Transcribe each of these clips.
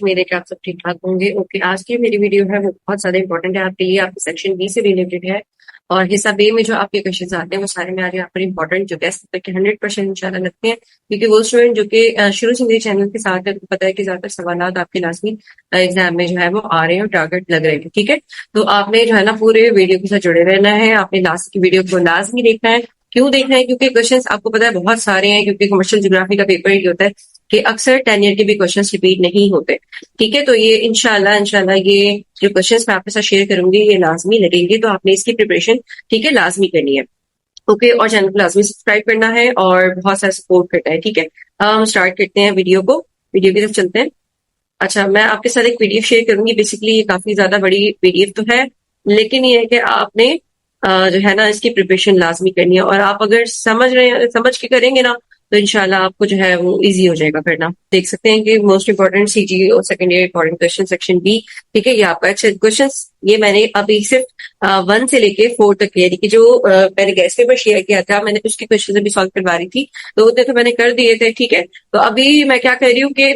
میرے کہ آپ سب ٹھیک ٹھاک ہوں گے. اوکے, آج کی میری ویڈیو ہے وہ بہت زیادہ امپورٹنٹ ہے آپ کے لیے. آپ کے سیکشن بی سے ریلیٹڈ ہے اور حصہ بی میں جو آپ کے کوشچنز آتے ہیں وہ سارے میں آ رہے ہیں آپ پر امپورٹنٹ, جو ٹیسٹ تک کے 100% انشاءاللہ لگتے ہیں, کیونکہ وہ اسٹوڈنٹ جو کہ شروع سے میرے چینل کے ساتھ ہے تو پتا ہے کہ زیادہ تر سوالات آپ کے لازمی ایگزام میں جو ہے وہ آ رہے ہیں اور ٹارگیٹ لگ رہے ہیں. ٹھیک ہے, تو آپ نے جو ہے نا پورے ویڈیو کے ساتھ جڑے رہنا ہے. آپ نے لاسٹ کی ویڈیو کو لازمی دیکھنا ہے. کیوں دیکھنا ہے؟ کیونکہ کوشچنز آپ کو پتا ہے بہت سارے ہیں, کیونکہ کمرشل جغرافی کا پیپر یہ ہوتا ہے کہ اکثر 10 ایئر کے بھی کوشچنز ریپیٹ نہیں ہوتے. ٹھیک ہے, تو یہ انشاءاللہ یہ جو کوشچنز میں آپ کے ساتھ شیئر کروں گی یہ لازمی لگیں گے, تو آپ نے اس کی پریپریشن ٹھیک ہے لازمی کرنی ہے. اوکے, اور چینل کو لازمی سبسکرائب کرنا ہے اور بہت سارا سپورٹ کرنا ہے. ٹھیک ہے, ہم اسٹارٹ کرتے ہیں ویڈیو کو. ویڈیو کی طرف چلتے ہیں. اچھا, میں آپ کے ساتھ ایک پی ڈی ایف شیئر کروں گی. بیسیکلی یہ کافی زیادہ بڑی پی ڈی ایف تو ہے, لیکن یہ ہے کہ آپ نے جو ہے نا اس کی پریپریشن لازمی کرنی ہے, اور آپ اگر سمجھ کے کریں گے نا تو انشاءاللہ آپ کو جو ہے وہ ایزی ہو جائے گا کرنا. دیکھ سکتے ہیں کہ موسٹ امپورٹنٹ سی جی اور second year important question section B. ٹھیک ہے, یہ آپ کا اچھا کوشچن یہ میں نے ابھی صرف 1 سے لے کے 4 تک, یعنی کہ جو میں نے گیسٹ پیپر شیئر کیا تھا میں نے اس کے کوشچن ابھی سالو کروا رہی تھی تو اتنے تو میں نے کر دیے تھے. ٹھیک ہے, تو ابھی میں کیا کر رہی ہوں کہ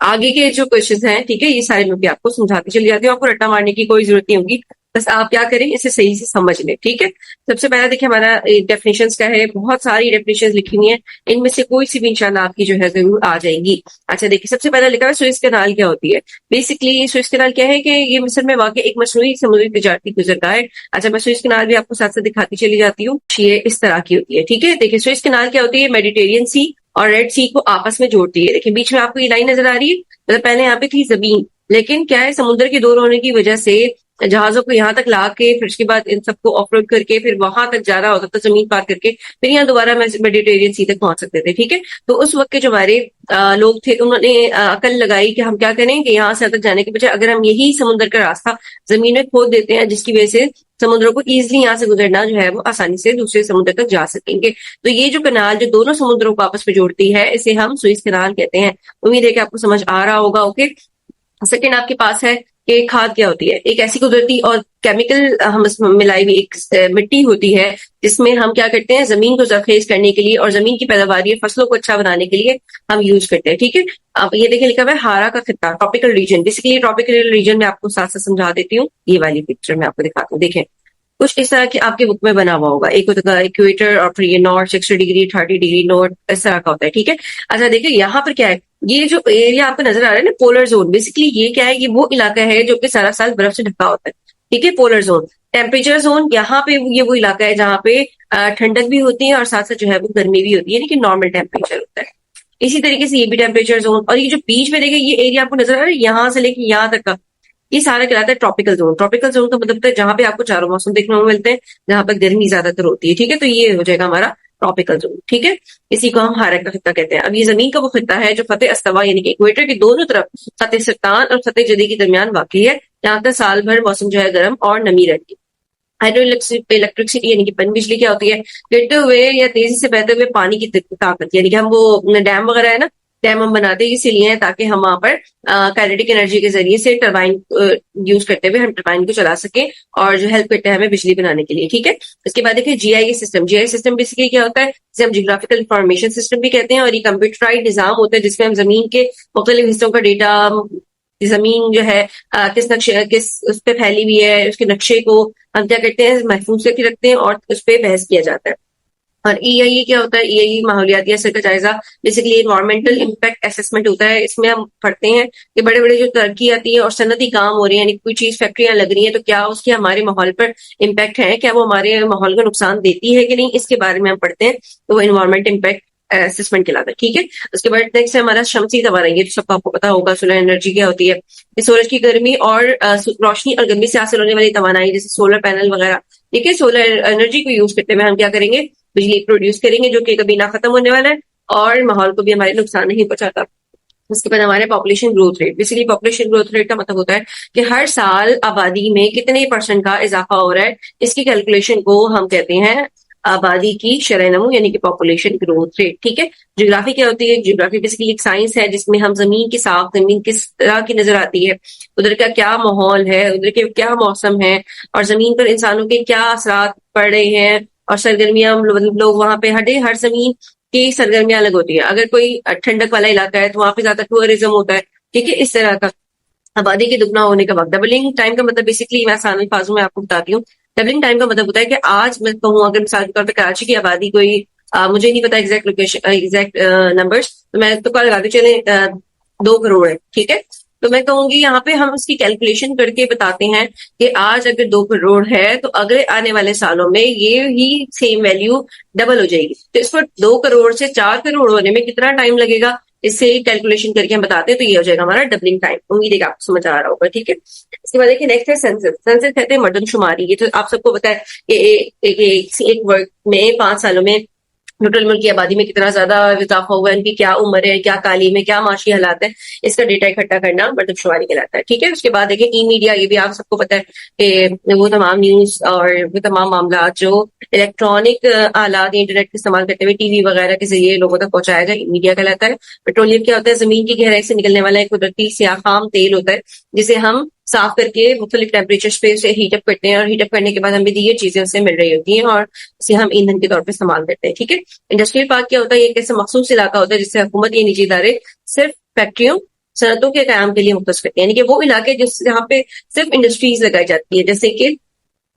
آگے کے جو کوشچنز ہیں ٹھیک ہے یہ سارے میں بھی آپ کو سمجھاتی چلی جاتی ہوں. آپ کو رٹا مارنے کی کوئی ضرورت نہیں ہوگی, بس آپ کیا کریں اسے صحیح سے سمجھ لیں. ٹھیک ہے, سب سے پہلا دیکھیں ہمارا ڈیفینیشنز کا ہے. بہت ساری ڈیفینیشنز لکھی ہوئی ہیں, ان میں سے کوئی سی بھی انشاءاللہ آپ کی جو ہے ضرور آ جائیں گی. اچھا دیکھیں, سب سے پہلا لکھا ہے سوئس کینال کیا ہوتی ہے. بیسکلی سوئس کینال کیا ہے کہ یہ مصر میں واقع ایک مصنوعی سمندری تجارتی گزرگاہ ہے. اچھا, میں سوئس کینال بھی آپ کو ساتھ ساتھ دکھاتی چلی جاتی ہوں. یہ اس طرح کی ہوتی ہے. ٹھیک ہے, دیکھیں سوئس کینال کیا ہوتی ہے, میڈیٹرینین سی اور ریڈ سی کو آپس میں جوڑتی ہے. دیکھیں بیچ میں آپ کو یہ لائن نظر آ رہی ہے, مطلب پہلے یہاں پہ تھی زمین, لیکن کیا ہے سمندر کے دور ہونے کی وجہ سے جہازوں کو یہاں تک لا کے پھر اس کے بعد ان سب کو آف لوڈ کر کے پھر وہاں تک جا رہا ہوتا تھا زمین پار کر کے, پھر یہاں دوبارہ میڈیٹرینین سی تک پہنچ سکتے تھے. ٹھیک ہے, تو اس وقت کے جو ہمارے لوگ تھے انہوں نے عقل لگائی کہ ہم کیا کریں کہ یہاں سے تک جانے کے بجائے اگر ہم یہی سمندر کا راستہ زمین میں کھود دیتے ہیں, جس کی وجہ سے سمندروں کو ایزلی یہاں سے گزرنا جو ہے وہ آسانی سے دوسرے سمندر تک جا سکیں گے. تو یہ جو کنال جو دونوں سمندروں کو آپس میں جوڑتی ہے اسے ہم سوئس کنال کہتے ہیں. امید ہے کہ آپ کو سمجھ آ رہا ہوگا. اوکے, سیکنڈ آپ کے پاس ہے کہ کھاد کیا ہوتی ہے. ایک ایسی قدرتی اور کیمیکل ہم ملائی ہوئی ایک مٹی ہوتی ہے جس میں ہم کیا کرتے ہیں زمین کو زرخیز کرنے کے لیے اور زمین کی پیداواری فصلوں کو اچھا بنانے کے لیے ہم یوز کرتے ہیں. ٹھیک ہے, اب یہ دیکھیں لکھا ہوا ہے ہارا کا خطہ, tropical region. Basically tropical region میں آپ کو ساتھ ساتھ سمجھا دیتی ہوں. یہ والی پکچر میں آپ کو دکھاتی ہوں. دیکھیں کچھ اس طرح کے آپ کے بک میں بنا ہوا ہوگا, ایک ہوتا ہے ایکویٹر اور پھر یہ نارتھ 60 ڈگری 30 ڈگری نارتھ, اس طرح کا ہوتا ہے. ٹھیک ہے, اچھا دیکھیں یہاں پر کیا ہے, یہ جو ایریا آپ کو نظر آ رہا ہے نا پولر زون, بیسکلی یہ کیا ہے, یہ وہ علاقہ ہے جو کہ سارا سال برف سے ڈھکا ہوتا ہے. ٹھیک ہے, پولر زون. ٹیمپریچر زون یہاں پہ یہ وہ علاقہ ہے جہاں پہ ٹھنڈک بھی ہوتی ہے اور ساتھ ساتھ جو ہے وہ گرمی بھی ہوتی ہے, یعنی کہ نارمل ٹیمپریچر ہوتا ہے. اسی طریقے سے یہ بھی ٹیمپریچر زون, اور یہ جو بیچ میں دیکھیں یہ ایریا آپ کو نظر آ رہا ہے یہاں سے لے کے یہاں تک کا, یہ سارا کہلاتا ہے ٹراپیکل زون. ٹراپیکل زون کا مطلب ہے جہاں پہ آپ کو چاروں موسم دیکھنے کو ملتے ہیں, جہاں پر گرمی زیادہ تر ہوتی ہے. ٹھیک ہے, تو یہ ہو جائے گا ہمارا ٹراپیکل زون. ٹھیک ہے, اسی کو ہم ہارا کا خطہ کہتے ہیں. اب یہ زمین کا وہ خطہ ہے جو خط استوا یعنی کہ ایکویٹر کے دونوں طرف خط سرطان اور خط جدی کے درمیان واقع ہے, جہاں تک سال بھر موسم جو ہے گرم اور نمی رہتی ہے. ہائیڈرو الیکٹرکسٹی یعنی کہ پن بجلی کیا ہوتی ہے, گرتے ہوئے یا تیزی سے بہتے ہوئے پانی کی طاقت, یعنی کہ ہم وہ ڈیم وغیرہ ہے نا, ڈیم ہم بناتے ہیں اسی لیے ہیں تاکہ ہم وہاں پر کائنیٹک انرجی کے ذریعے سے ٹربائن یوز کرتے ہوئے ہم ٹربائن کو چلا سکیں اور جو ہیلپ کرتے ہیں ہمیں بجلی بنانے کے لیے. ٹھیک ہے, اس کے بعد دیکھیں جی آئی سسٹم. جی آئی سسٹم بیسیکلی کیا ہوتا ہے, جسے ہم جیوگرافیکل انفارمیشن سسٹم بھی کہتے ہیں, اور یہ کمپیوٹرائز نظام ہوتا ہے جس میں ہم زمین کے مختلف حصوں کا ڈیٹا, زمین جو ہے کس نقشے کس اس پہ پھیلی ہوئی ہے اس کے نقشے کو ہم کیا کرتے ہیں محفوظ کر کے رکھتے ہیں اور اس پہ بحث کیا جاتا ہے. اور ای آئی کیا ہوتا ہے, ای آئی ماحولیاتی اثر کا جائزہ, بیسیکلی انوائرمنٹل امپیکٹ اسسمنٹ ہوتا ہے. اس میں ہم پڑھتے ہیں کہ بڑے بڑے جو ترقی آتی ہے اور صنعتی کام ہو رہے ہیں, یعنی کوئی چیز فیکٹریاں لگ رہی ہیں تو کیا اس کی ہمارے ماحول پر امپیکٹ ہے, کیا وہ ہمارے ماحول کو نقصان دیتی ہے کہ نہیں, اس کے بارے میں ہم پڑھتے ہیں. تو وہ انوائرمنٹ امپیکٹ اسسمنٹ کہلاتا ہے. ٹھیک ہے, اس کے بعد نیکسٹ ہے ہمارا شمسی توانائی. یہ تو سب کو آپ کو پتا ہوگا سولر انرجی کیا ہوتی ہے. یہ سورج کی گرمی اور روشنی اور گرمی سے حاصل ہونے والی توانائی جیسے سولر پینل وغیرہ. ٹھیک ہے, سولر انرجی کو یوز کرتے ہوئے ہم کیا کریں گے, بجلی پروڈیوس کریں گے جو کہ کبھی نہ ختم ہونے والا ہے اور ماحول کو بھی ہمارے نقصان نہیں پہنچاتا. اس کے بعد ہمارے population growth rate. Basically population growth rate کا مطلب ہوتا ہے کہ ہر سال آبادی میں کتنے % کا اضافہ ہو رہا ہے, اس کی کیلکولیشن کو ہم کہتے ہیں آبادی کی شرح نمو یعنی کہ پاپولیشن گروتھ ریٹ. ٹھیک ہے, جیوگرافی کیا ہوتی ہے, جیوگرافی بیسیکلی ایک سائنس ہے جس میں ہم زمین کی ساخت, زمین کس طرح کی نظر آتی ہے, ادھر کا کیا ماحول ہے, ادھر کے کیا موسم ہے, اور زمین پر انسانوں کے کیا اثرات پڑ رہے ہیں, اور سرگرمیاں لوگ وہاں پہ ہر زمین کی سرگرمیاں الگ ہوتی ہے. اگر کوئی ٹھنڈک والا علاقہ ہے تو وہاں پہ زیادہ ٹورزم ہوتا ہے, ٹھیک ہے، اس طرح کا آبادی کے دگنا ہونے کا وقت. ڈبلنگ ٹائم کا مطلب بیسکلی میں آسان الفاظوں میں آپ کو بتاتی ہوں. ڈبلنگ ٹائم کا مطلب ہوتا ہے کہ آج میں کہوں اگر مثال کے طور پہ کراچی کی آبادی کوئی مجھے نہیں پتا ایگزیکٹ لوکیشن ایگزیکٹ نمبرس، تو میں تو کل لگا دوں چلے 2 کروڑ ہے. ٹھیک ہے، تو میں کہوں گی یہاں پہ ہم اس کی کیلکولیشن کر کے بتاتے ہیں کہ آج اگر 2 کروڑ ہے تو اگلے آنے والے سالوں میں یہ ہی سیم ویلیو ڈبل ہو جائے گی. تو اس پر 2 کروڑ سے 4 کروڑ ہونے میں کتنا ٹائم لگے گا، اس سے کیلکولیشن کر کے ہم بتاتے ہیں، تو یہ ہو جائے گا ہمارا ڈبلنگ ٹائم. امید ہے کہ آپ کو سمجھ آ رہا ہوگا. ٹھیک ہے، اس کے بعد دیکھیں نیکسٹ ہے سینسس. سینسس کہتے ہیں مردم شماری. یہ تو آپ سب کو پتا ہے کہ ایک ورک میں 5 سالوں میں ٹوٹل ملک کی آبادی میں کتنا زیادہ اضافہ ہوا ہے، ان کی کیا عمر ہے، کیا تعلیم ہے، کیا معاشی حالات ہے، اس کا ڈیٹا اکٹھا کرنا مردم شماری کہلاتا ہے. ٹھیک ہے، اس کے بعد دیکھیں ای میڈیا. یہ بھی آپ سب کو پتا ہے کہ وہ تمام نیوز اور وہ تمام معاملات جو الیکٹرانک آلات انٹرنیٹ کا استعمال کرتے ہوئے ٹی وی وغیرہ کے ذریعے لوگوں تک پہنچایا جائے، ای میڈیا کہلاتا ہے. پیٹرولیم کیا ہوتا ہے؟ زمین کی گہرائی سے نکلنے والا ایک قدرتی سیاہ خام تیل ہوتا ہے جسے ہم صاف کر کے مختلف ٹیمپریچر پہ اسے ہیٹ اپ کرتے ہیں، اور ہیٹ اپ کرنے کے بعد ہمیں یہ چیزیں اس سے مل رہی ہوتی ہیں اور اسے ہم ایندھن کے طور پہ استعمال کرتے ہیں. ٹھیک ہے، انڈسٹریل پارک کیا ہوتا ہے؟ یہ ایک ایسا مخصوص علاقہ ہوتا ہے جس سے حکومت یا نجی ادارے صرف فیکٹریوں صنعتوں کے قیام کے لیے مختص کرتے ہیں. یعنی کہ وہ علاقے جہاں پہ صرف انڈسٹریز لگائی جاتی ہے، جیسے کہ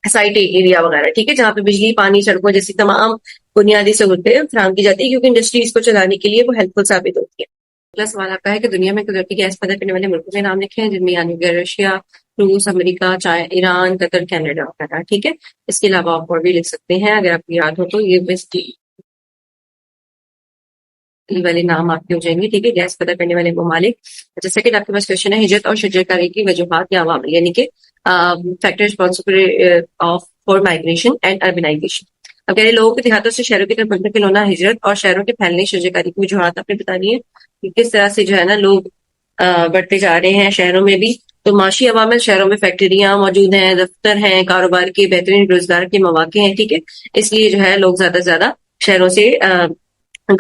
سائٹ ایریا وغیرہ. ٹھیک ہے، جہاں پہ بجلی، پانی، سڑکوں جیسی تمام بنیادی سہولتیں فراہم کی جاتی ہے، کیونکہ انڈسٹریز کو چلانے کے لیے وہ ہیلپ فل ثابت ہوتی ہے. اگلا سوال آپ کا ہے کہ دنیا میں قدرتی گیس پیدا کرنے والے ملکوں کے نام لکھے ہیں، جن میں یعنی کہ رشیا، روس، امریکہ، ایران، قطر، کینیڈا وغیرہ. ٹھیک ہے، اس کے علاوہ آپ اور بھی لکھ سکتے ہیں اگر آپ کو یاد ہو تو. یہ بس والے نام آپ کے ہو جائیں گے. ٹھیک ہے، گیس پیدا کرنے والے ممالک. اچھا، سیکنڈ آپ کے پاس کوشچن ہے ہجرت اور شجرکاری کی وجوہات یا عوامل، یعنی کہ factor responsible of for migration and urbanisation. اب کہہ رہے لوگوں کو دیہاتوں سے شہروں کی طرف منتقل ہونا، ہجرت اور شہروں کے پھیلنے، شجرکاری کی وجوہات آپ نے بتانی ہے کہ کس طرح سے جو ہے نا لوگ بڑھتے جا رہے ہیں شہروں میں بھی. تو معاشی عوامل، شہروں میں فیکٹریاں موجود ہیں، دفتر ہیں، کاروبار کے بہترین روزگار کے مواقع ہیں. ٹھیک ہے، اس لیے جو ہے لوگ زیادہ سے زیادہ شہروں سے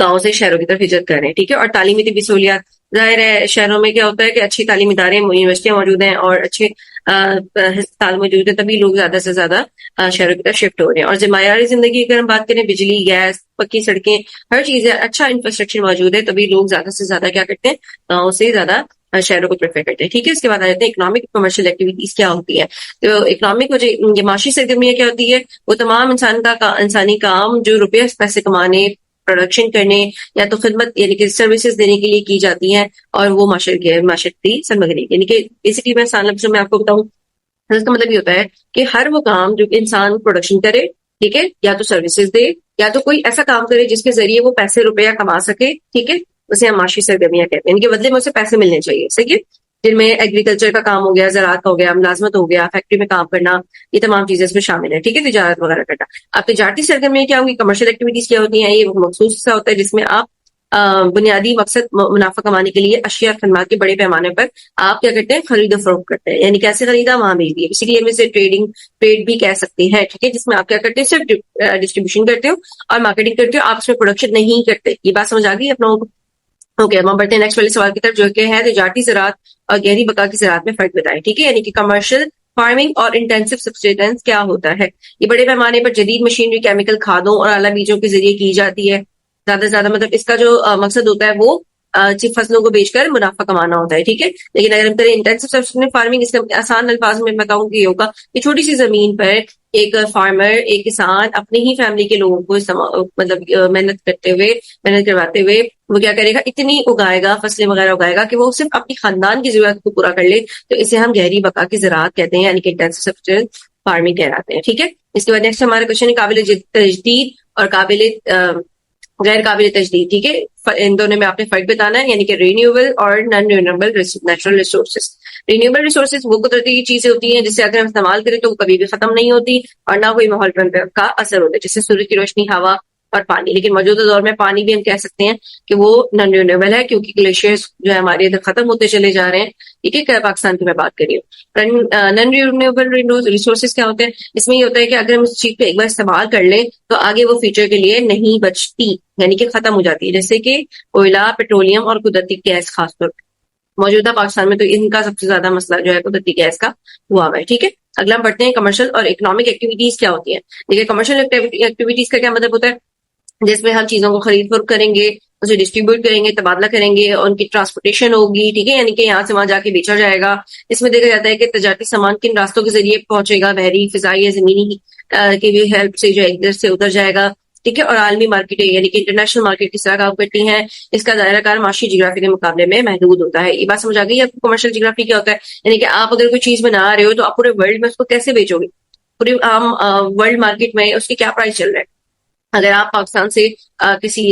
گاؤں سے شہروں کی طرف ہجرت کر رہے ہیں. ٹھیک ہے، اور تعلیمی طبی سہولیات. ظاہر ہے شہروں میں کیا ہوتا ہے کہ اچھی تعلیمی ادارے، یونیورسٹیاں موجود ہیں اور اچھے ہسپتال موجود ہیں، تبھی لوگ زیادہ سے زیادہ شہروں کی طرف شفٹ ہو رہے ہیں. اور معیاری زندگی اگر ہم بات کریں، بجلی، گیس، پکی سڑکیں، ہر چیز ہے، اچھا انفراسٹرکچر موجود ہے، تبھی لوگ زیادہ سے زیادہ کیا کرتے ہیں، گاؤں سے زیادہ شہروں کو پریفر کرتے ہیں. ٹھیک ہے، اس کے بعد آ جاتے ہیں اکنامک کمرشل ایکٹیویٹیز کیا ہوتی ہے. تو اکنامک یہ معاشی سرگرمیاں کیا ہوتی ہے؟ وہ تمام انسانی کام جو روپیہ پیسے کمانے، پروڈکشن کرنے یا تو خدمت یعنی کہ سروسز دینے کے لیے کی جاتی ہیں، اور وہ معاشرتی سرمگری. یعنی کہ بیسکلی میں آسان لفظوں میں آپ کو بتاؤں، اس کا مطلب یہ ہوتا ہے کہ ہر وہ کام جو کہ انسان پروڈکشن کرے، ٹھیک ہے، یا تو سروسز دے یا تو کوئی ایسا کام کرے جس کے ذریعے وہ پیسے روپیہ کما سکے. ٹھیک ہے، اسے ہم معاشی سرگرمیاں کہتے ہیں. یعنی کہ بدلے میں اسے پیسے ملنے چاہیے. صحیح ہے، جن میں ایگریکلچر کا کام ہو گیا، زراعت کا ہو گیا، ملازمت ہو گیا، فیکٹری میں کام کرنا، یہ تمام چیزیں اس میں شامل ہیں. ٹھیک ہے، تجارت وغیرہ کرنا. اب تجارتی سرگرمیاں کیا ہوں گی؟ کمرشل ایکٹیویٹیز کیا ہوتی ہیں؟ یہ مخصوص حصہ ہوتا ہے جس میں آپ بنیادی مقصد منافع کمانے کے لیے اشیاء خدمات کے بڑے پیمانے پر آپ کیا کرتے ہیں؟ خرید و فروخت کرتے ہیں. یعنی کیسے خریدا وہاں بیچ دیا، اسی لیے ہم اسے ٹریڈ بھی کہہ سکتے ہیں. ٹھیک ہے، جس میں آپ کیا کرتے ہیں؟ صرف ڈسٹریبیوشن کرتے ہو اور مارکیٹنگ کرتے ہو، آپ اس میں پروڈکشن نہیں کرتے. یہ بات سمجھ آ گئی آپ لوگوں کو؟ اوکے، ہم بڑھتے ہیں نیکسٹ والے سوال کی طرف، جو کہ ہے تجارتی زراعت اور گہری بقا کی زراعت میں فرق بتائیں. ٹھیک ہے، یعنی کہ کمرشل فارمنگ اور انٹینسو سبسٹینس کیا ہوتا ہے؟ یہ بڑے پیمانے پر جدید مشینری، کیمیکل کھادوں اور اعلیٰ بیجوں کے ذریعے کی جاتی ہے. زیادہ سے زیادہ مطلب اس کا جو مقصد ہوتا ہے وہ صرف فصلوں کو بیچ کر منافع کمانا ہوتا ہے. ٹھیک ہے، لیکن اگر ہم کریں انٹینسو سبسٹینس فارمنگ، اس کا آسان الفاظ میں بتاؤں کہ یہ ہوگا کہ چھوٹی سی زمین پر ایک فارمر، ایک کسان اپنی ہی فیملی کے لوگوں کو مطلب محنت کرواتے ہوئے وہ کیا کرے گا؟ اتنی اگائے گا، فصلیں وغیرہ اگائے گا کہ وہ صرف اپنی خاندان کی ضرورت کو پورا کر لے. تو اسے ہم گہری بقا کی زراعت کہتے ہیں، یعنی کہ انٹینسو سبسٹینس فارمنگ کہلاتے ہیں. ٹھیک ہے، اس کے بعد نیکسٹ ہمارا کوشچن ہے قابل تجدید اور غیر قابل تجدید. ٹھیک ہے، ان دونوں میں آپ نے فرق بتانا ہے، یعنی کہ رینیوبل اور naan renewable natural resources. Renewable resources وہ قدرتی چیزیں ہوتی ہیں جسے اگر ہم استعمال کریں تو وہ کبھی بھی ختم نہیں ہوتی اور نہ کوئی ماحول پر کا اثر ہوتا ہے، جیسے سورج کی روشنی، ہوا اور پانی. لیکن موجودہ دور میں پانی بھی ہم کہہ سکتے ہیں کہ وہ نان رینیوبل ہے، کیونکہ گلیشیئرز جو ہے ہمارے ادھر ختم ہوتے چلے جا رہے ہیں. ٹھیک ہے، پاکستان کی میں بات کر رہی ہوں. نان رینیوبل ریسورسز کیا ہوتے ہیں؟ اس میں یہ ہوتا ہے کہ اگر ہم اس چیز کو ایک بار استعمال کر لیں تو آگے وہ فیوچر کے لیے نہیں بچتی، یعنی کہ ختم ہو جاتی ہے، جیسے کہ کوئلہ، پیٹرولیم اور قدرتی گیس. خاص طور پر موجودہ پاکستان میں تو ان کا سب سے زیادہ مسئلہ جو ہے قدرتی گیس کا ہوا ہوا ہے. ٹھیک ہے، اگلا ہم پڑھتے ہیں کمرشل اور اکنامک ایکٹیویٹیز کیا ہوتی ہیں. دیکھیے، کمرشل ایکٹیویٹیز کا کیا مطلب ہوتا ہے؟ جس میں ہم چیزوں کو خرید فروخت کریں گے، اسے ڈسٹریبیوٹ کریں گے, تبادلہ کریں گے, اور ان کی ٹرانسپورٹیشن ہوگی, ٹھیک ہے, یعنی کہ یہاں سے وہاں جا کے بیچا جائے گا. اس میں دیکھا جاتا ہے کہ تجارتی سامان کن راستوں کے ذریعے پہنچے گا, بحری, فضائی یا زمینی کی بھی ہیلپ سے جو ہے ادھر سے ادھر جائے گا, ٹھیک ہے. اور عالمی مارکیٹیں یعنی کہ انٹرنیشنل مارکیٹ کس طرح کام کرتی ہیں, اس کا دائرہ کار معاشی جغرافی کے مقابلے میں محدود ہوتا ہے. یہ بات سمجھ آ گئی آپ کو کمرشل جغرافی کیا ہوتا ہے؟ یعنی کہ آپ اگر کوئی چیز بنا رہے ہو تو آپ پورے ورلڈ میں اس کو کیسے بیچو گے, پوری عام ورلڈ مارکیٹ میں اس کے کیا پرائس چل رہا ہے. اگر آپ پاکستان سے کسی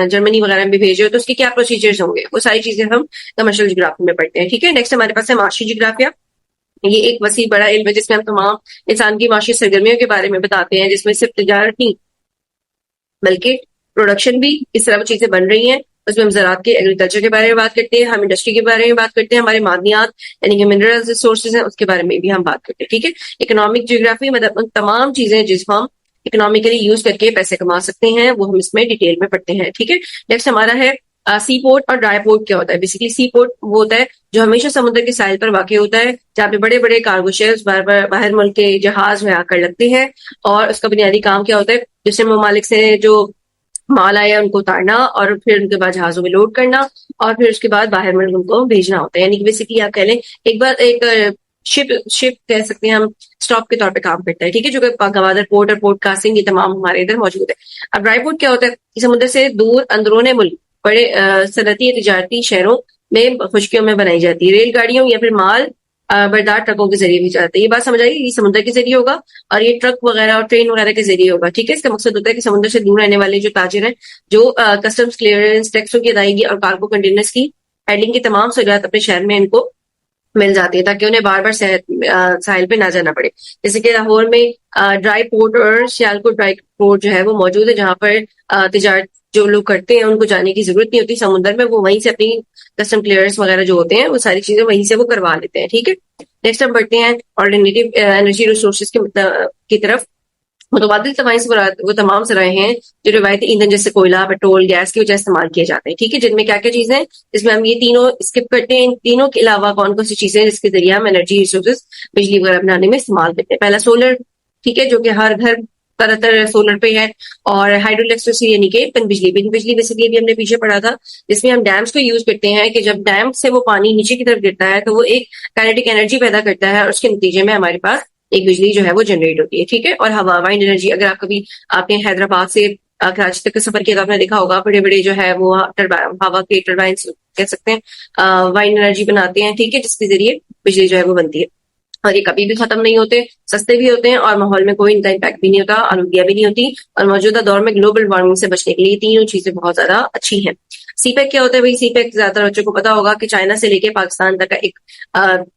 جرمنی وغیرہ میں بھیج رہے ہو تو اس کے کیا پروسیجرز ہوں گے, وہ ساری چیزیں ہم کمرشل جغرافی میں پڑھتے ہیں, ٹھیک ہے. نیکسٹ ہمارے پاس ہے معاشی جغرافیہ. یہ ایک وسیع بڑا علم ہے جس میں ہم تمام انسان کی معاشی سرگرمیوں کے بارے میں بتاتے ہیں, جس میں صرف تجارت نہیں بلکہ پروڈکشن بھی کس طرح وہ چیزیں بن رہی ہیں. اس میں ہم زراعت کے ایگریکلچر کے بارے میں بات کرتے ہیں, ہم انڈسٹری کے بارے میں بات کرتے ہیں, ہمارے معدنیات یعنی کہ منرل ریسورسز ہیں اس کے بارے میں بھی ہم بات کرتے ہیں, ٹھیک ہے. اکنامک جیوگرافی مطلب ان تمام چیزیں جس کو ہم اکنامیکلی یوز کر کے پیسے کما سکتے ہیں وہ ہم اس میں ڈیٹیل میں پڑھتے ہیں, ٹھیک ہے. نیکسٹ ہمارا ہے سی پورٹ اور ڈرائی پورٹ. کیا ہوتا ہے؟ بیسیکلی سی پورٹ وہ ہوتا ہے جو ہمیشہ سمندر کے ساحل پر واقع ہوتا ہے, جہاں پہ بڑے بڑے کارگو شیپس باہر ملک کے جہاز میں آ کر لگتے ہیں, اور اس کا بنیادی کام کیا ہوتا ہے, دوسرے ممالک سے جو مال آیا ان کو اتارنا اور پھر ان کے بعد جہازوں میں لوڈ کرنا اور پھر اس کے بعد باہر ملک ان کو بھیجنا ہوتا ہے. یعنی کہ بیسیکلی آپ کہہ لیں ایک شپ کہہ سکتے ہیں ہم, اسٹاپ کے طور پہ کام کرتا ہے, ٹھیک ہے, جو کہ گوادر پورٹ اور پورٹ کاسنگ یہ تمام ہمارے ادھر موجود ہے. اب ڈرائی پورٹ کیا ہوتا ہے؟ کہ سمندر سے دور اندرون ملک بڑے صنعتی یا تجارتی شہروں میں خشکیوں میں بنائی جاتی ہے, ریل گاڑیوں یا پھر مال بردار ٹرکوں کے ذریعے بھی جاتے ہیں. یہ بات سمجھ آئی, یہ سمندر کے ذریعے ہوگا اور یہ ٹرک وغیرہ اور ٹرین وغیرہ کے ذریعے ہوگا, ٹھیک ہے. اس کا مقصد ہوتا ہے کہ سمندر سے دور رہنے والے جو تاجر ہیں, جو کسٹمز کلیئرنس, ٹیکسوں کی ادائیگی اور کارگو کنٹینرز کی ہینڈلنگ کی تمام سہولیات اپنے شہر میں ان کو مل جاتی ہے, تاکہ انہیں بار بار ساحل پہ نہ جانا پڑے. جیسے کہ لاہور میں ڈرائی پورٹ اور سیالکوٹ ڈرائی پورٹ جو ہے وہ موجود ہے, جہاں پر تجارت جو لوگ کرتے ہیں ان کو جانے کی ضرورت نہیں ہوتی سمندر میں, وہ وہیں سے اپنی کسٹم کلیئرنس وغیرہ جو ہوتے ہیں وہ ساری چیزیں وہیں سے وہ کروا لیتے ہیں, ٹھیک ہے. نیکسٹ ہم بڑھتے ہیں آلٹرنیٹیو انرجی ریسورسز کی طرف. متبادل توانائی سے مراد وہ تمام ذرائع ہیں جو روایتی ایندھن جیسے کوئلہ, پیٹرول, گیس کی وجہ استعمال کیے جاتے ہیں, ٹھیک ہے, جن میں کیا کیا چیزیں ہیں, جس میں ہم یہ تینوں اسکپ کرتے ہیں. ان تینوں کے علاوہ کون کون سی چیزیں ہیں جس کے ذریعے ہم انرجی ریسورسز بجلی وغیرہ بنانے میں استعمال کرتے ہیں. پہلا سولر, ٹھیک ہے, جو کہ ہر گھر طرح طرح سولر پہ ہے, اور ہائیڈرو الیکٹریسٹی یعنی کہ پن بجلی. پن بجلی بیسیکلی بھی ہم نے پیچھے پڑھا تھا, جس میں ہم ڈیمس کو یوز کرتے ہیں کہ جب ڈیم سے وہ پانی نیچے کی طرف گرتا ہے تو وہ ایک کائنیٹک انرجی پیدا کرتا ہے, اور اس کے نتیجے میں ہمارے پاس ایک بجلی جو ہے وہ جنریٹ ہوتی ہے, ٹھیک ہے. اور ہوا, وائنڈ انرجی, اگر آپ کبھی آپ نے حیدرآباد سے کراچی تک کا سفر کیا تو آپ نے دیکھا ہوگا بڑے بڑے جو ہے وہ ہوا کے ٹربائنس کہہ سکتے ہیں, وائنڈ انرجی بناتے ہیں, ٹھیک ہے, جس کے ذریعے بجلی جو ہے وہ بنتی ہے. اور یہ کبھی بھی ختم نہیں ہوتے, سستے بھی ہوتے ہیں, اور ماحول میں کوئی ان کا امپیکٹ بھی نہیں ہوتا, آلودگیاں بھی نہیں ہوتی. اور موجودہ دور میں گلوبل وارمنگ سے بچنے کے لیے تینوں چیزیں بہت زیادہ اچھی ہیں. سی پیک کیا ہوتا ہے؟ بھائی سی پیک زیادہ تر بچوں کو پتا ہوگا کہ چائنا سے لے کے پاکستان تک کا ایک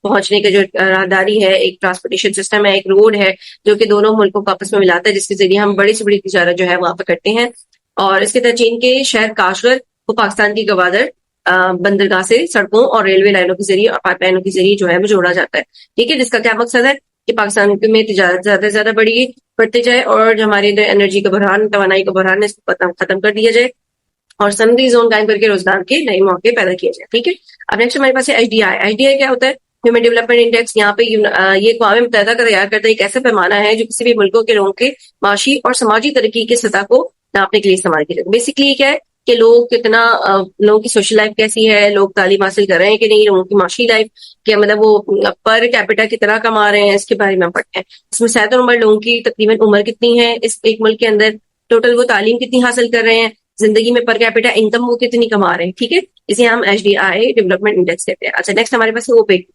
پہنچنے کا جو راہداری ہے, ایک ٹرانسپورٹیشن سسٹم ہے, ایک روڈ ہے جو کہ دونوں ملکوں کو آپس میں ملاتا ہے, جس کے ذریعے ہم بڑی سے بڑی تجارت جو ہے وہاں پہ کرتے ہیں. اور اس کے تحت چین کے شہر کاشغر کو پاکستان کی گوادر بندرگاہ سے سڑکوں اور ریلوے لائنوں کے ذریعے اور پائپ لائنوں کے ذریعے جو ہے وہ جوڑا جاتا ہے, ٹھیک ہے, جس کا کیا مقصد ہے کہ پاکستان میں تجارت زیادہ سے زیادہ بڑھتے جائے, اور جو ہمارے ادھر انرجی کا بحران, توانائی کا بحران ہے, اس کو ختم کر دیا جائے, اور صنعتی زون قائم کر کے روزگار کے نئے موقع پیدا کیے جائے, ٹھیک ہے. اب نیکسٹ ہمارے پاس ہے H D I. H D I کیا ہوتا ہے؟ Human development index. یہاں پہ یہ اقوام متحدہ کا تیار کردہ ایک ایسا پیمانہ ہے جو کسی بھی ملکوں کے لوگوں کے معاشی اور سماجی ترقی کی سطح کو ناپنے کے لیے استعمال کیا جاتا ہے. بیسکلی یہ کیا ہے کہ لوگ کتنا, لوگوں کی سوشل لائف کیسی ہے, لوگ تعلیم حاصل کر رہے ہیں کہ نہیں, لوگوں کی معاشی لائف کیا, مطلب وہ پر کیپیٹا کتنا کما رہے ہیں, اس کے بارے میں ہم پڑھتے ہیں. اس میں صحت اور عمر, لوگوں کی تقریباً عمر کتنی ہے اس ایک ملک کے اندر, ٹوٹل وہ تعلیم کتنی حاصل کر رہے ہیں, زندگی میں پر کیپیٹا انکم وہ کتنی کما رہے ہیں, ٹھیک ہے, اسے ہم H D I development index کہتے ہیں. اچھا, نیکسٹ ہمارے پاس ہے اوپیک.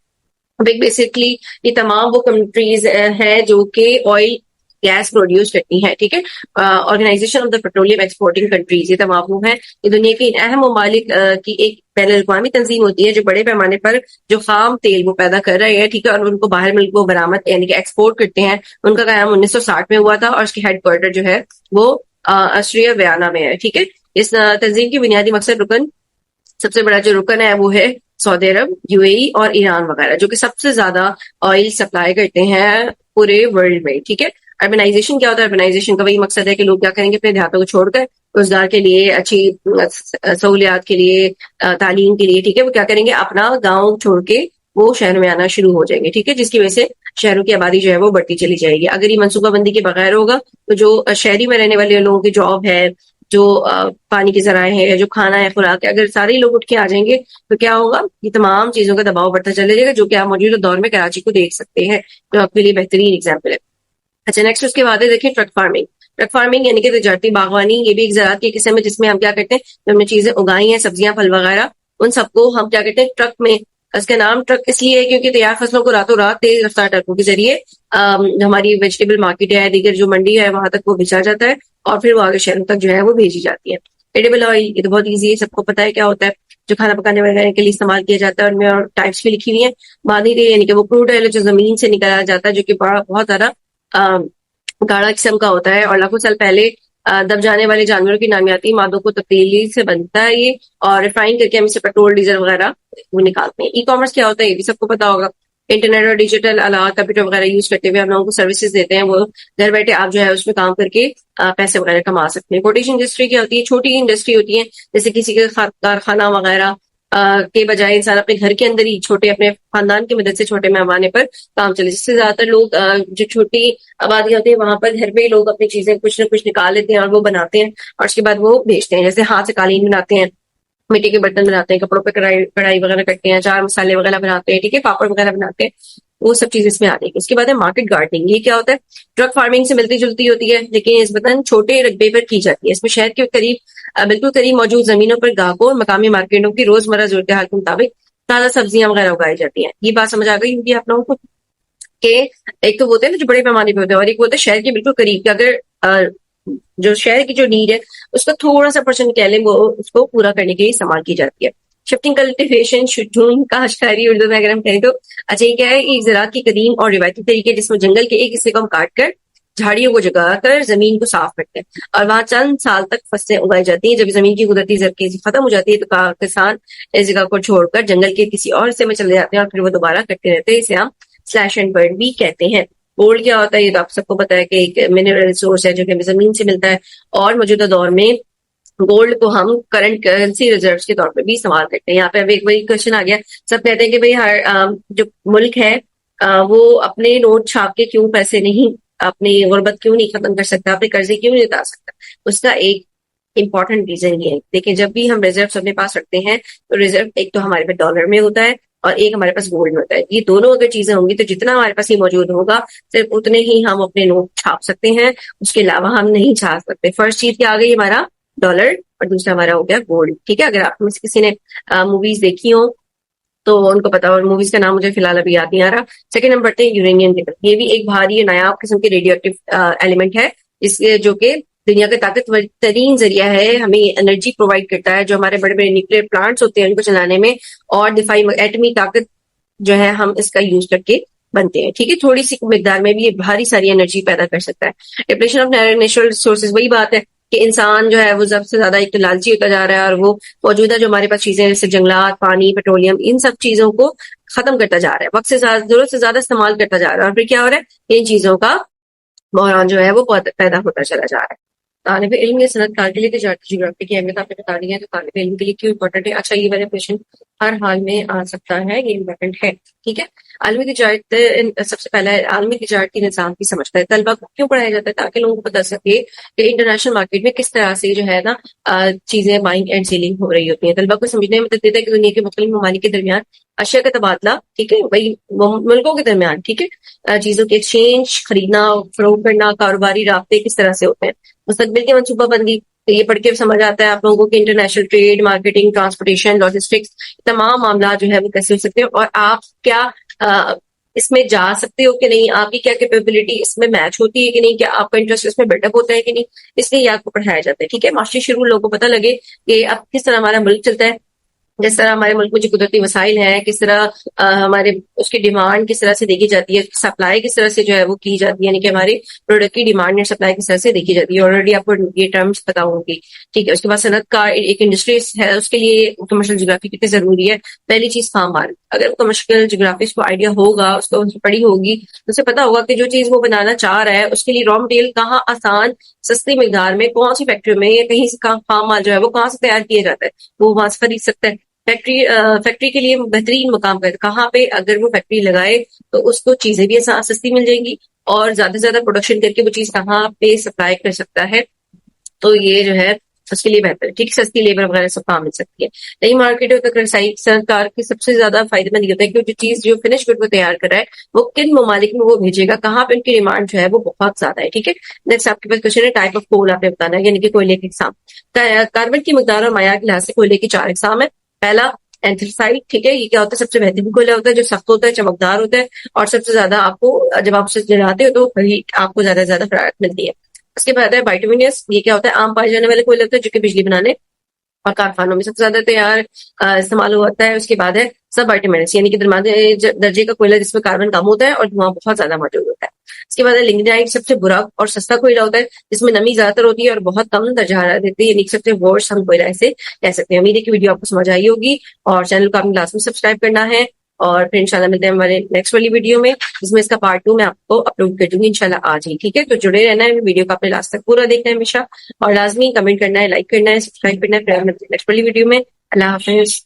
اوپیک بیسکلی یہ تمام وہ کنٹریز ہیں جو کہ آئل گیس پروڈیوس کرتی ہیں, ٹھیک ہے. Organisation of the petroleum exporting countries, یہ تمام وہ ہیں. یہ دنیا کے ان اہم ممالک کی ایک بین الاقوامی تنظیم ہوتی ہے جو بڑے پیمانے پر جو خام تیل وہ پیدا کر رہے ہیں, ٹھیک ہے, اور ان کو باہر ملک کو برآمد یعنی کہ ایکسپورٹ کرتے ہیں. ان کا قیام 1960 میں ہوا تھا, اور اس کی ہیڈ کوارٹر جو ہے وہ آسٹریا ویانا میں ہے, ٹھیک ہے. اس تنظیم کی بنیادی مقصد سب سے بڑا جو رکن ہے وہ ہے سعودی عرب, یو اے ای اور ایران وغیرہ, جو کہ سب سے زیادہ آئل سپلائی کرتے ہیں پورے ورلڈ میں, ٹھیک ہے. اربنائزیشن کیا ہوتا ہے؟ اربنائزیشن کا وہی مقصد ہے کہ لوگ کیا کریں گے, اپنے دیہاتوں کو چھوڑ کر روزگار کے لیے, اچھی سہولیات کے لیے, تعلیم کے لیے, ٹھیک ہے, وہ کیا کریں گے, اپنا گاؤں چھوڑ کے وہ شہر میں آنا شروع ہو جائیں گے, ٹھیک ہے, جس کی وجہ سے شہروں کی آبادی جو ہے وہ بڑھتی چلی جائے گی. اگر یہ منصوبہ بندی کے بغیر ہوگا تو جو شہری میں رہنے والے لوگوں کی جاب ہے, جو پانی کے ذرائع ہیں یا جو کھانا ہے خوراک ہے، اگر سارے لوگ اٹھ کے آ جائیں گے تو کیا ہوگا، یہ تمام چیزوں کا دباؤ بڑھتا چلے جائے گا، جو کہ آپ موجودہ دور میں کراچی کو دیکھ سکتے ہیں، جو آپ کے لیے بہترین اگزامپل ہے۔ اچھا نیکسٹ اس کے بعد ہے دیکھیں ٹرک فارمنگ۔ ٹرک فارمنگ یعنی کہ تجارتی باغبانی، یہ بھی ایک زراعت کی قسم ہے جس میں ہم کیا کرتے ہیں، جو ہم نے چیزیں اگائی ہیں سبزیاں پھل وغیرہ، ان سب کو ہم کیا کرتے ہیں ٹرک میں، اس کا نام ٹرک اس لیے ہے کیونکہ تیار فصلوں کو راتوں رات تیز رفتار ٹرکوں کے ذریعے ہماری ویجیٹیبل مارکیٹ ہے، دیگر جو منڈی ہے وہاں تک وہ بھیجا جاتا ہے اور پھر وہ آگے شہروں تک جو ہے وہ بھیجی جاتی ہے۔ ایڈیبل آئل یہ تو بہت ایزی ہے، سب کو پتا ہے کیا ہوتا ہے، جو کھانا پکانے وغیرہ کے لیے استعمال کیا جاتا ہے، ان میں ٹائپس بھی لکھی ہوئی ہیں۔ مادی تیل یعنی کہ وہ کروڈ آئل جو زمین سے نکالا جاتا ہے، جو کہ بہت زیادہ گاڑا قسم کا ہوتا ہے اور لاکھوں سال پہلے دب جانے والے جانوروں کی نامیاتی مادوں کو تبدیلی سے بنتا ہے یہ، اور ریفائن کر کے ہم اسے پیٹرول ڈیزل وغیرہ وہ نکالتے ہیں۔ ای کامرس کیا ہوتا ہے یہ بھی سب کو پتا ہوگا، انٹرنیٹ اور ڈیجیٹل آلات کمپیوٹر وغیرہ یوز کرتے ہوئے ہم لوگوں کو سروسز دیتے ہیں، وہ گھر بیٹھے آپ جو ہے اس میں کام کر کے پیسے وغیرہ کما سکتے ہیں۔ کوٹیج انڈسٹری کیا ہوتی ہے، چھوٹی انڈسٹری ہوتی ہے، جیسے کسی کا کارخانہ وغیرہ کے بجائے انسان اپنے گھر کے اندر ہی چھوٹے اپنے خاندان کی مدد سے چھوٹے پیمانے پر کام چلے، جس سے زیادہ تر لوگ جو چھوٹی آبادی ہوتی ہے وہاں پر گھر پہ ہی لوگ اپنی چیزیں کچھ نہ کچھ نکال لیتے ہیں اور وہ بناتے ہیں اور اس کے بعد وہ بیچتے ہیں، جیسے ہاتھ سے قالین بناتے ہیں، مٹی کے برتن بناتے ہیں، کپڑوں پہ کڑھائی وغیرہ کرتے ہیں، چار مسالے وغیرہ بناتے ہیں، ٹھیک ہے، پاپڑ وغیرہ بناتے ہیں، وہ سب چیزیں اس میں آتی ہیں۔ اس کے بعد ہے مارکیٹ گارڈننگ، یہ کیا ہوتا ہے، ٹرک فارمنگ سے ملتی جلتی ہوتی ہے لیکن نسبتاً چھوٹے رقبے پر کی جاتی ہے۔ اس میں شہر کے قریب بالکل قریب موجود زمینوں پر گاہکوں اور مقامی مارکیٹوں کی روزمرہ صورتحال کے مطابق تازہ سبزیاں وغیرہ اگائی جاتی ہیں۔ یہ بات سمجھ آ گئی ہوگی آپ لوگوں کو کہ ایک تو ہوتے ہیں نا جو بڑے پیمانے پہ ہوتے ہیں، اور ایک ہوتا ہے شہر کے بالکل قریب کہ اگر جو شہر کی جو نیڈ ہے اس کا تھوڑا سا پرسنٹ کہہ لیں وہ اس کو پورا کرنے کے لیے استعمال کی جاتی ہے۔ شفٹنگ کلٹیویشن، شجون کاشتکاری اردو میں اگر ہم کہیں تو اچھا یہ کیا ہے، ایک زراعت کی قدیم اور روایتی طریقے جس میں جنگل کے ایک حصے کو ہم کاٹ کر جھاڑیوں کو جگا کر زمین کو صاف کرتے ہیں اور وہاں چند سال تک فصلیں اگائی جاتی ہیں۔ جب زمین کی قدرتی زرخیزی ختم ہو جاتی ہے تو کسان اس جگہ کو چھوڑ کر جنگل کے کسی اور حصے میں چلے جاتے ہیں اور پھر وہ دوبارہ کرتے رہتے ہیں، اسے ہم سلیش اینڈ برن بھی کہتے ہیں۔ گولڈ کیا ہوتا ہے یہ تو آپ سب کو پتا ہے کہ ایک منرل ریسورس ہے جو کہ ہمیں زمین سے ملتا ہے اور موجودہ دور میں گولڈ کو ہم کرنٹ کرنسی ریزروز کے طور پہ بھی استعمال کرتے ہیں۔ یہاں پہ اب ایک وہی کوشچن آ گیا، سب کہتے ہیں کہ بھئی ہر جو ملک ہے وہ اپنے نوٹ چھاپ کے کیوں پیسے نہیں، اپنی غربت کیوں نہیں ختم کر سکتا، اپنے قرضے کیوں نہیں اتار سکتا، اس کا ایک امپورٹنٹ ریزن یہ ہے، دیکھیں جب بھی ہم ریزرو اپنے پاس رکھتے ہیں تو ریزرو ایک تو ہمارے پاس ڈالر میں ہوتا ہے اور ایک ہمارے پاس گولڈ میں ہوتا ہے، یہ دونوں اگر چیزیں ہوں گی تو جتنا ہمارے پاس یہ موجود ہوگا صرف اتنے ہی ہم اپنے نوٹ چھاپ سکتے ہیں، اس کے علاوہ ہم نہیں چھاپ سکتے۔ فرسٹ چیز کیا آ گئی ہمارا ڈالر اور دوسرا ہمارا ہو گیا گولڈ، ٹھیک ہے۔ اگر آپ میں سے کسی نے موویز دیکھی ہوں تو ان کو پتا، اور موویز کا نام مجھے فی الحال ابھی یاد نہیں آ رہا۔ سیکنڈ نمبر پہ یورینیم کی طرف، یہ بھی ایک بھاری نایاب قسم کے ریڈیو ایکٹیو ایلیمنٹ ہے جو کہ دنیا کا طاقتور ترین ذریعہ ہے، ہمیں انرجی پرووائڈ کرتا ہے، جو ہمارے بڑے بڑے نیوکلیئر پلانٹس ہوتے ہیں ان کو چلانے میں اور دفاعی ایٹمی طاقت جو ہے ہم اس کا یوز کر کے بنتے ہیں، ٹھیک ہے۔ تھوڑی سی مقدار میں بھی یہ بھاری ساری انرجی پیدا کر سکتا ہے۔ ڈپلیشن آف نیچرل ریسورسز، وہی بات ہے کہ انسان جو ہے وہ زیادہ سے زیادہ ایک تو لالچی ہوتا جا رہا ہے اور وہ موجودہ جو ہمارے پاس چیزیں جیسے جنگلات، پانی، پیٹرولیم، ان سب چیزوں کو ختم کرتا جا رہا ہے، وقت سے زیادہ ضرورت سے زیادہ استعمال کرتا جا رہا ہے، اور پھر کیا ہو رہا ہے، ان چیزوں کا بحران جو ہے وہ پیدا ہوتا چلا جا رہا ہے۔ طالب علم یا صنعت کار کے لیے تجارتی جغرافی کی اہمیت آپ نے بتا دی ہے، تو طالب علم کے لیے کیوں امپورٹنٹ ہے؟ اچھا یہ والا کویشچن ہر حال میں آ سکتا ہے، یہ امپورٹنٹ ہے، ٹھیک ہے۔ عالمی تجارت سب سے پہلا ہے عالمی تجارتی نظام کی سمجھتا ہے، طلبہ کو کیوں پڑھایا جاتا ہے؟ تاکہ لوگوں کو پتہ سکے کہ انٹرنیشنل مارکیٹ میں کس طرح سے جو ہے نا چیزیں بائنگ اینڈ سیلنگ ہو رہی ہوتی ہیں۔ طلبہ کو سمجھنے میں مدد دیتا ہے کہ دنیا کے مختلف ممالک کے درمیان اشیاء کا تبادلہ، ٹھیک ہے، وہی ملکوں کے درمیان، ٹھیک ہے، چیزوں کے ایکسچینج، خریدنا فروخت کرنا، کاروباری رابطے کس طرح سے ہوتے ہیں۔ مستقبل کی منصوبہ بندی، تو یہ پڑھ کے سمجھ آتا ہے آپ لوگوں کو کہ international trade, marketing, transportation, logistics, تمام معاملات جو ہے وہ کیسے ہو سکتے ہیں اور آپ کیا اس میں جا سکتے ہو کہ نہیں، آپ کی کیا کیپیبلٹی اس میں میچ ہوتی ہے کہ نہیں، کیا آپ کا انٹرسٹ اس میں بلڈ اپ ہوتا ہے کہ نہیں، اس لیے یہ آپ کو پڑھایا جاتا ہے، ٹھیک ہے۔ معاشی شروع لوگوں کو پتہ لگے کہ اب کس طرح ہمارا ملک چلتا ہے، جس طرح ہمارے ملک میں جو قدرتی وسائل ہیں کس طرح ہمارے اس کی ڈیمانڈ کس طرح سے دیکھی جاتی ہے، سپلائی کس طرح سے جو ہے وہ کی جاتی ہے، یعنی کہ ہماری پروڈکٹ کی ڈیمانڈ یا سپلائی کس طرح سے دیکھی جاتی ہے، آلریڈی آپ کو یہ ٹرمز پتا ہوں گی، ٹھیک ہے۔ اس کے بعد صنعت کا ایک انڈسٹری ہے، اس کے لیے کمرشل جغرافی کتنی ضروری ہے؟ پہلی چیز فارم مارک، اگر کمرشل جغرافی اس کو آئیڈیا ہوگا، اس کو پڑھی ہوگی تو اسے پتا ہوگا کہ جو چیز وہ بنانا چاہ رہا ہے اس کے لیے را مٹیریل کہاں آسان سستی مقدار میں کون سی فیکٹری میں یا کہیں سے فارم مال جو ہے وہ کہاں سے تیار کیا جاتا ہے، وہ وہاں سے خرید سکتا ہے۔ فیکٹری کے لیے بہترین مقام پر کہاں پہ اگر وہ فیکٹری لگائے تو اس کو چیزیں بھی سستی مل جائیں گی اور زیادہ سے زیادہ پروڈکشن کر کے وہ چیز کہاں پہ سپلائی کر سکتا ہے، تو یہ جو ہے اس کے لیے بہتر ہے، ٹھیک، سستی لیبر وغیرہ سب کام مل سکتی ہے۔ نئی مارکیٹوں تک رسائی سرکار کی سب سے زیادہ فائدہ مند یہ ہوتا ہے کہ جو چیز جو فنش گڈ وہ تیار کر رہا ہے وہ کن ممالک میں وہ بھیجے گا، کہاں پہ ان کی ڈیمانڈ جو ہے وہ بہت زیادہ ہے، ٹھیک ہے۔ نیکسٹ آپ کے پاس کوشچن ہے ٹائپ آف کول، آپ نے بتانا ہے، یعنی کہ کوئلے کی اقسام۔ کاربن کی مقدار اور معیار کے لحاظ سے کوئلے کی 4 اقسام ہے۔ پہلا اینتھرسائٹ، ٹھیک ہے، یہ کیا ہوتا ہے، سب سے بہترین کوئلہ ہوتا ہے جو سخت ہوتا ہے، چمکدار ہوتا ہے، اور سب سے زیادہ آپ کو جب آپ اسے جلاتے ہو تو آپ کو زیادہ سے زیادہ حرارت ملتی ہے۔ اس کے بعد ہے بائٹومینس، یہ کیا ہوتا ہے، عام پائے جانے والے کوئلے ہوتے ہیں جو کہ بجلی بنانے اور کارخانوں میں سب سے زیادہ تیار استعمال ہوتا ہے۔ اس کے بعد ہے سب بائٹومینس، یعنی کہ درمیانے درجے کا کوئلہ جس میں کاربن کم ہوتا ہے اور دھواں بہت زیادہ موجود ہوتا ہے۔ اس کے بعد ہے لگنائٹ، سب سے برا اور سستا کوئلہ ہوتا ہے جس میں نمی زیادہ تر ہوتی ہے اور بہت کم درجہ حرارت دیتی ہے، یعنی کہ سب سے ورسٹ ہم کوئلہ اسے کہہ سکتے ہیں۔ امید ہے کہ ویڈیو آپ کو سمجھ آئی ہوگی، اور چینل کو آپ نے لازمی میں سبسکرائب کرنا ہے، اور پھر انشاءاللہ ملتے ہیں ہمارے نیکسٹ والی ویڈیو میں جس میں اس کا پارٹ 2 میں آپ کو اپلوڈ کر دوں گی انشاءاللہ آج ہی، ٹھیک ہے۔ تو جڑے رہنا ہے، ویڈیو کو آپ نے لاسٹ تک پورا دیکھنا ہے ہمیشہ، اور لازمی کمنٹ کرنا ہے، لائک کرنا ہے، سبسکرائب کرنا ہے۔ پھر ہم ملتے ہیں نیکسٹ والی ویڈیو میں۔ اللہ حافظ۔